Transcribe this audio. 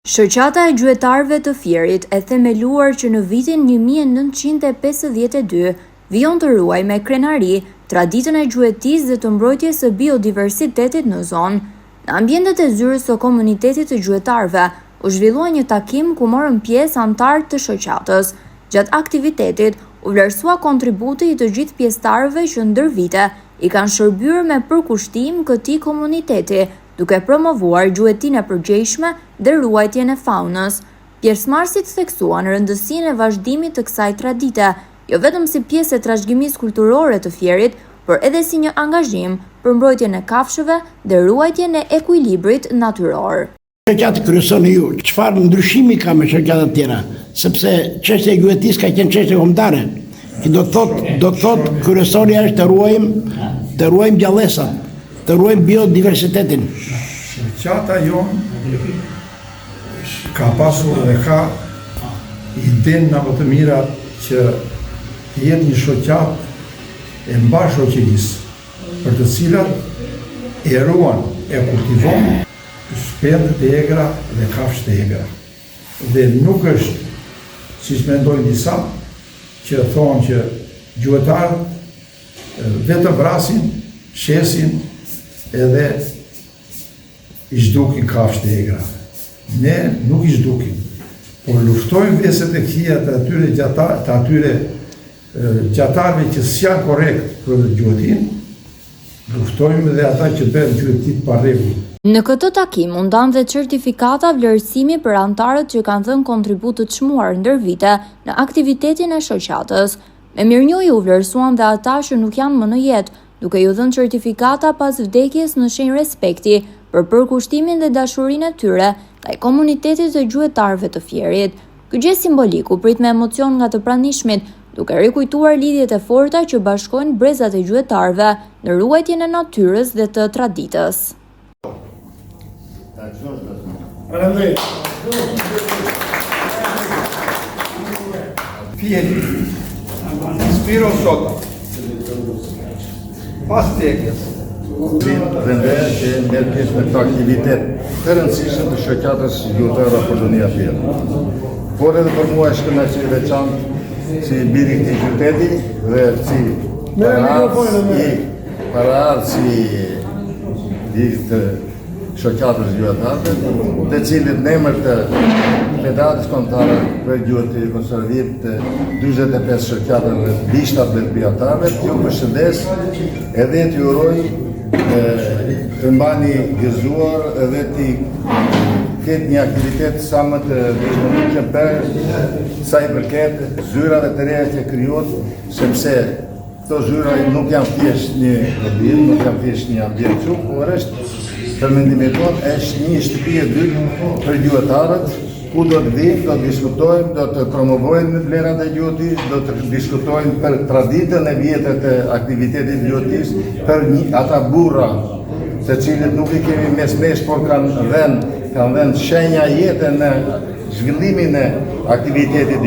Shoqata e gjuetarëve të Fierit e themeluar që në vitin 1952 vijon të ruaj me krenari traditën e gjuetisë dhe të mbrojtjes së biodiversitetit në zonë. Në ambientet e zyrës së komunitetit të gjuetarëve u zhvillua një takim ku morën pjesë anëtarë të shoqatës. Gjatë aktivitetit u vlerësua kontributi i të gjithë pjesëtarëve që ndër vite i kanë shërbyer me përkushtim këtij komuniteti, duke promovuar gjuetinë e përgjegjshme dhe ruajtjen e faunës. Pjesëmarrësit theksuan rëndësinë e vazhdimit të kësaj tradite, jo vetëm si pjesë e trashëgimisë kulturore të Fierit, por edhe si një angazhim për mbrojtjen e kafshëve dhe ruajtjen e ekuilibrit natyror. Shoqata kryesore ju, çfarë ndryshimi ka me shoqatat tjera? Sepse çështja e gjuetisë ka qenë çështje kombëtare. Që do të thotë kryesorja është të ruajmë gjallësat, të ruajmë biodiversitetin. Shoqata jonë ka pasur dhe ka idenë nga më të mira që jetë një shoqatë e mba shoqërisë, për të cilat e ruan, e kultivon shpendët e egra dhe kafshët e egra. Dhe nuk është, siç mendojnë disa, që thonë që gjuetarët vetëm vrasin, shesin edhe i zhdukin kafshët e egra. Ne nuk i zhdukim, por luftojmë veset e këqija të atyre gjatarëve që s'janë korrekt për gjuetin, luftojmë dhe ata që bën gjuetit pa rregull. Në këtë takim u ndan dhe certifikata vlerësimi për anëtarët që kanë dhënë kontribut të çmuar ndër vite në aktivitetin e shoqatës. Me mirënjohje u vlerësuan dhe ata që nuk janë më në jetë, duke ju dhënë certifikata pas vdekjes në shenjë respekti për përkushtimin dhe dashurinë e tyre ndaj komunitetit të gjuetarëve të Fierit. Ky gjest simbolik u prit me emocion nga të pranishmit, duke rikujtuar lidhjet e forta që bashkojnë brezat e gjuetarëve në ruajtjen e natyrës dhe të traditës. Fieri, Spiro Sota, pas vdekjes, Vendeja që merr pjesë në këtë aktivitet të rëndësishëm të shoqatës gjuetare Apollonia Fier. Por edhe për mua është kënaqësi e veçantë si biri i këtij qyteti dhe si paraardhës i të shoqatës gjuetarëve, të cilët në emër të Federatës Kombëtare për Gjuetë Konservim të 45 shoqatave bishtat dhe pjatarëve, t'ju përshëndes edhe t'ju uroj të mbani gëzuar edhe t'i ketë një aktivitet sa më të vazhdueshëm për sa i përket zyrave të reja që krijohet, sepse këto zyra nuk janë thjesht një objem, nuk janë thjesht një ambient çuk, por është për mendimin tonë është një shtëpi e dytë për gjuetarët, ku do të vijmë, do të diskutojmë, do të promovojmë vlerat e gjuetisë, do të diskutojmë për traditën e vjetër të aktivitetit gjuetisë, për ata burra, të cilët nuk i kemi mes, por kanë vënë shenja jetë në zhvillimin e aktivitetit